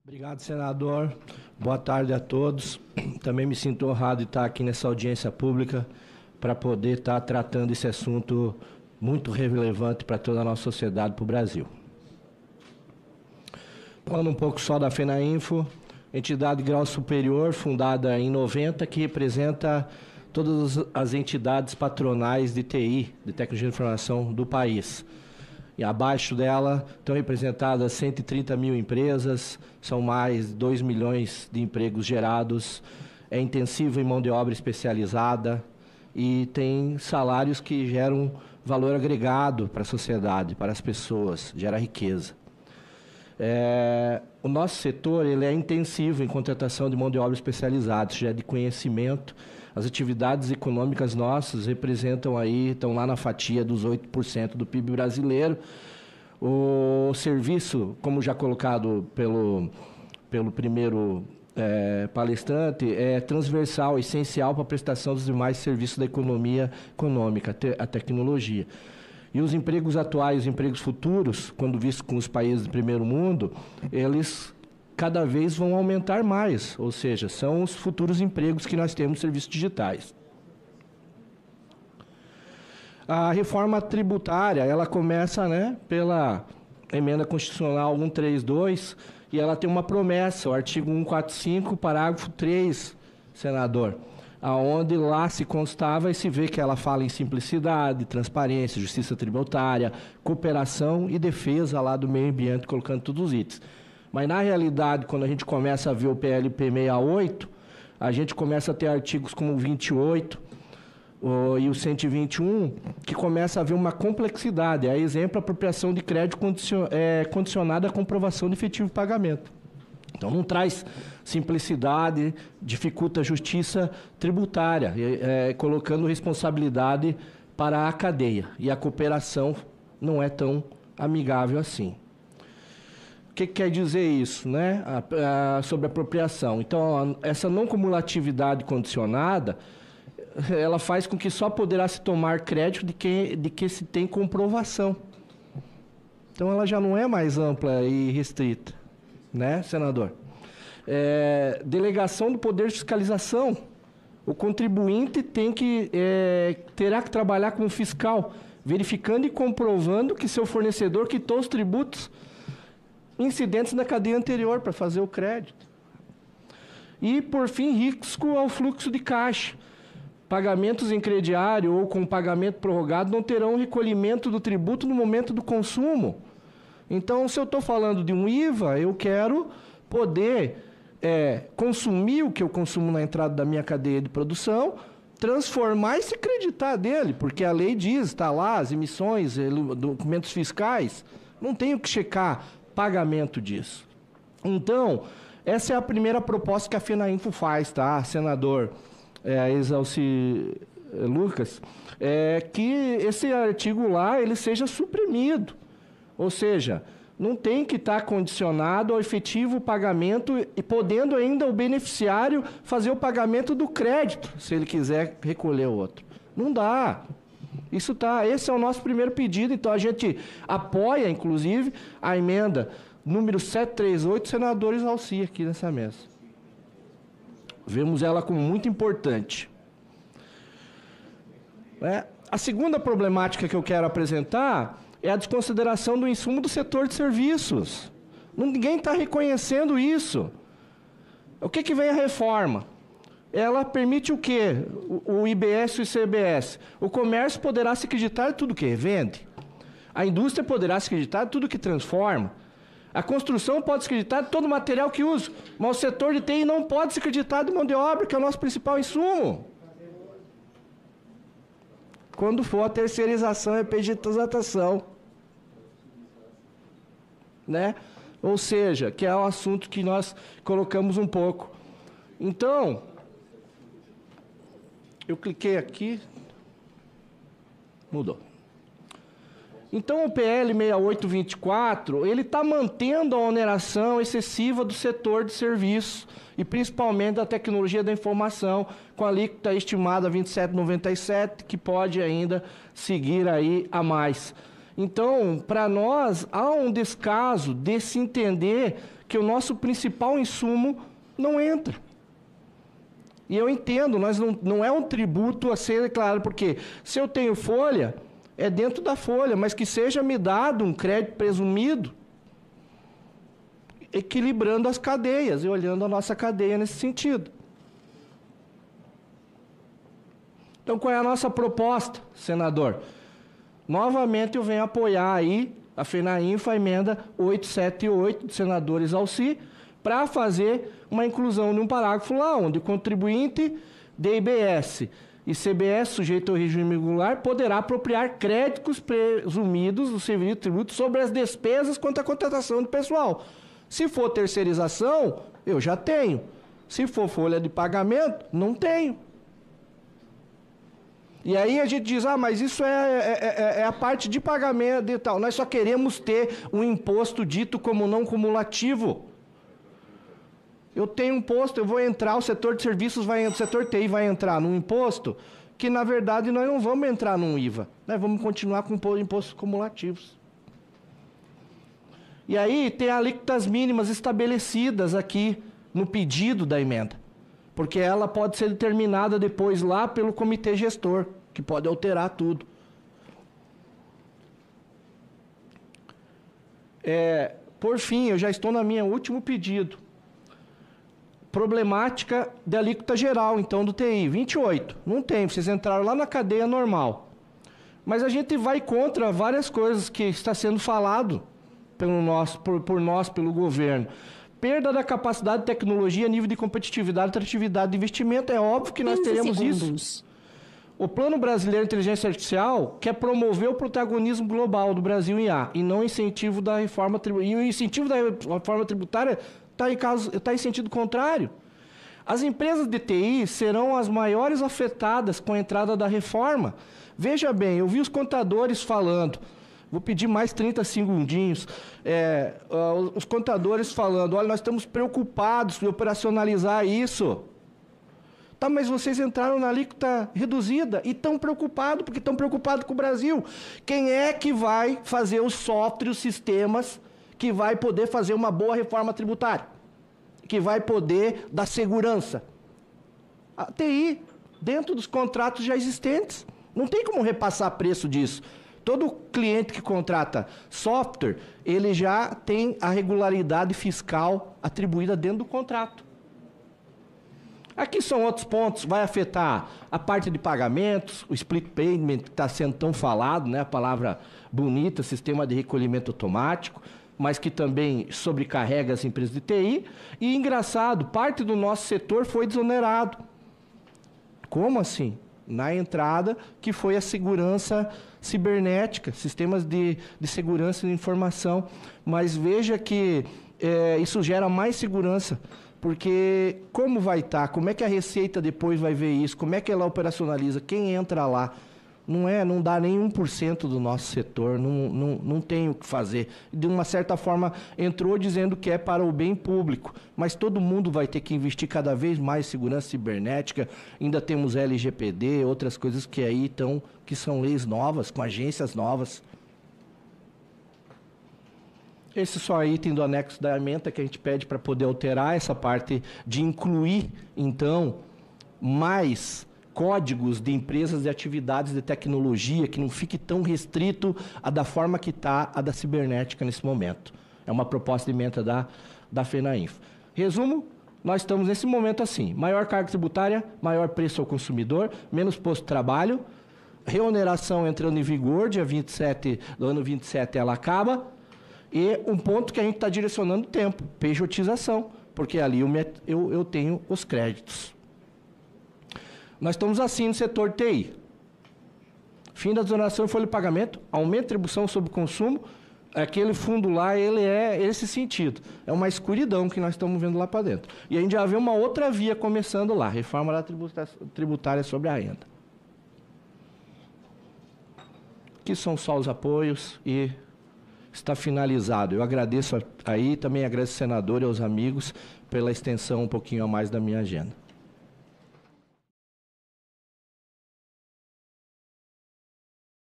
Obrigado, senador. Boa tarde a todos. Também me sinto honrado de estar aqui nessa audiência pública para poder estar tratando esse assunto muito relevante para toda a nossa sociedade, para o Brasil. Falando um pouco só da FENAINFO, entidade de grau superior, fundada em 90, que representa todas as entidades patronais de TI, de tecnologia de informação, do país. E abaixo dela estão representadas 130 mil empresas, são mais 2 milhões de empregos gerados, é intensivo em mão de obra especializada e tem salários que geram valor agregado para a sociedade, para as pessoas, gera riqueza. O nosso setor ele é intensivo em contratação de mão de obra especializada, isso já é de conhecimento. As atividades econômicas nossas representam aí, estão lá na fatia dos 8% do PIB brasileiro. O serviço, como já colocado pelo primeiro palestrante, é transversal, essencial para a prestação dos demais serviços da economia econômica, a tecnologia. E os empregos atuais, os empregos futuros, quando vistos com os países do primeiro mundo, eles cada vez vão aumentar mais, ou seja, são os futuros empregos que nós temos nos serviços digitais. A reforma tributária, ela começa, pela emenda constitucional 132, e ela tem uma promessa, o artigo 145, parágrafo 3, senador, aonde lá se constava e se vê que ela fala em simplicidade, transparência, justiça tributária, cooperação e defesa lá do meio ambiente, colocando todos os itens. Mas, na realidade, quando a gente começa a ver o PLP 68, a gente começa a ter artigos como o 28 e o 121, que começa a haver uma complexidade. É exemplo, a apropriação de crédito condicionada à comprovação de efetivo pagamento. Então, não traz simplicidade, dificulta a justiça tributária, colocando responsabilidade para a cadeia. E a cooperação não é tão amigável assim. O que quer dizer isso, sobre apropriação? Então, essa não cumulatividade condicionada, ela faz com que só poderá se tomar crédito de que se tem comprovação. Então, ela já não é mais ampla e restrita, senador? Delegação do poder de fiscalização. O contribuinte terá que trabalhar como fiscal, verificando e comprovando que seu fornecedor quitou os tributos incidentes na cadeia anterior para fazer o crédito. E, por fim, risco ao fluxo de caixa. Pagamentos em crediário ou com pagamento prorrogado não terão recolhimento do tributo no momento do consumo. Então, se eu estou falando de um IVA, eu quero poder consumir o que eu consumo na entrada da minha cadeia de produção, transformar e se creditar dele, porque a lei diz, está lá, as emissões, documentos fiscais, não tenho que checar pagamento disso. Então, essa é a primeira proposta que a FENAINFO faz, senador Exalci Lucas, que esse artigo lá ele seja suprimido. Ou seja, não tem que estar condicionado ao efetivo pagamento e podendo ainda o beneficiário fazer o pagamento do crédito, se ele quiser recolher outro. Não dá. Esse é o nosso primeiro pedido, então a gente apoia, inclusive, a emenda número 738, senador Exalci, aqui nessa mesa. Vemos ela como muito importante. A segunda problemática que eu quero apresentar é a desconsideração do insumo do setor de serviços. Ninguém está reconhecendo isso. O que vem a reforma? Ela permite o quê? O IBS e o ICBS. O comércio poderá se acreditar em tudo que vende. A indústria poderá se acreditar em tudo que transforma. A construção pode se acreditar em todo o material que usa. Mas o setor de TI não pode se acreditar de mão de obra, que é o nosso principal insumo. Quando for a terceirização e pejetização. Ou seja, que é um assunto que nós colocamos um pouco. Então, eu cliquei aqui, mudou. Então, o PL 6824, ele está mantendo a oneração excessiva do setor de serviços e principalmente da tecnologia da informação, com a alíquota estimada a 27,97, que pode ainda seguir aí a mais. Então, para nós, há um descaso de se entender que o nosso principal insumo não entra. E eu entendo, nós não é um tributo a ser declarado, porque se eu tenho folha, é dentro da folha, mas que seja me dado um crédito presumido, equilibrando as cadeias e olhando a nossa cadeia nesse sentido. Então, qual é a nossa proposta, senador? Novamente, eu venho apoiar aí a FENAINFRA, a emenda 878 dos senadores Alci, para fazer uma inclusão de um parágrafo lá, onde o contribuinte de IBS e CBS, sujeito ao regime regular, poderá apropriar créditos presumidos do serviço de tributo sobre as despesas quanto à contratação de pessoal. Se for terceirização, eu já tenho. Se for folha de pagamento, não tenho. E aí a gente diz, mas isso é a parte de pagamento e tal. Nós só queremos ter um imposto dito como não cumulativo. Eu tenho um imposto, eu vou entrar, o setor de serviços o setor TI vai entrar num imposto que, na verdade, nós não vamos entrar num IVA. Nós vamos continuar com impostos cumulativos. E aí tem alíquotas mínimas estabelecidas aqui no pedido da emenda. Porque ela pode ser determinada depois lá pelo comitê gestor, que pode alterar tudo. Por fim, eu já estou na minha último pedido. Problemática de alíquota geral, então, do TI. 28. Não tem, vocês entraram lá na cadeia normal. Mas a gente vai contra várias coisas que está sendo falado por nós, pelo governo. Perda da capacidade de tecnologia, nível de competitividade, atratividade de investimento. É óbvio que nós teremos isso. O Plano Brasileiro de Inteligência Artificial quer promover o protagonismo global do Brasil em IA, e não o incentivo da reforma tributária. E o incentivo da reforma tributária está em sentido contrário. As empresas de TI serão as maiores afetadas com a entrada da reforma. Veja bem, eu vi os contadores falando, vou pedir mais 30 segundinhos, os contadores falando, olha, nós estamos preocupados em operacionalizar isso. Tá, mas vocês entraram na alíquota reduzida e estão preocupados, porque estão preocupados com o Brasil. Quem é que vai fazer os softwares, os sistemas, que vai poder fazer uma boa reforma tributária? Que vai poder dar segurança? A TI, dentro dos contratos já existentes. Não tem como repassar preço disso. Todo cliente que contrata software, ele já tem a regularidade fiscal atribuída dentro do contrato. Aqui são outros pontos, vai afetar a parte de pagamentos, o split payment, que está sendo tão falado, né? A palavra bonita, sistema de recolhimento automático, mas que também sobrecarrega as empresas de TI. E, engraçado, parte do nosso setor foi desonerado. Como assim? Na entrada, que foi a segurança cibernética, sistemas de segurança de informação. Mas veja que isso gera mais segurança, porque como vai estar, como é que a Receita depois vai ver isso, como é que ela operacionaliza, quem entra lá, não dá nem 1% do nosso setor, não tem o que fazer. De uma certa forma, entrou dizendo que é para o bem público, mas todo mundo vai ter que investir cada vez mais em segurança cibernética, ainda temos LGPD, outras coisas que aí estão, que são leis novas, com agências novas. Esse só item do anexo da ementa que a gente pede para poder alterar essa parte de incluir, então, mais códigos de empresas e atividades de tecnologia, que não fique tão restrito a da forma que está a da cibernética nesse momento. É uma proposta de ementa da FENAINFRA. Resumo, nós estamos nesse momento assim, maior carga tributária, maior preço ao consumidor, menos posto de trabalho, reoneração entrando em vigor, dia 27, do ano 27 ela acaba, e um ponto que a gente está direcionando o tempo, pejotização, porque ali eu tenho os créditos. Nós estamos assim no setor de TI. Fim da desoneração e folha de pagamento, aumento de tribuição sobre o consumo, aquele fundo lá, ele é esse sentido. É uma escuridão que nós estamos vendo lá para dentro. E a gente já vê uma outra via começando lá, reforma da tributária sobre a renda. Que são só os apoios e está finalizado. Eu agradeço aí, também agradeço ao senador e aos amigos pela extensão um pouquinho a mais da minha agenda.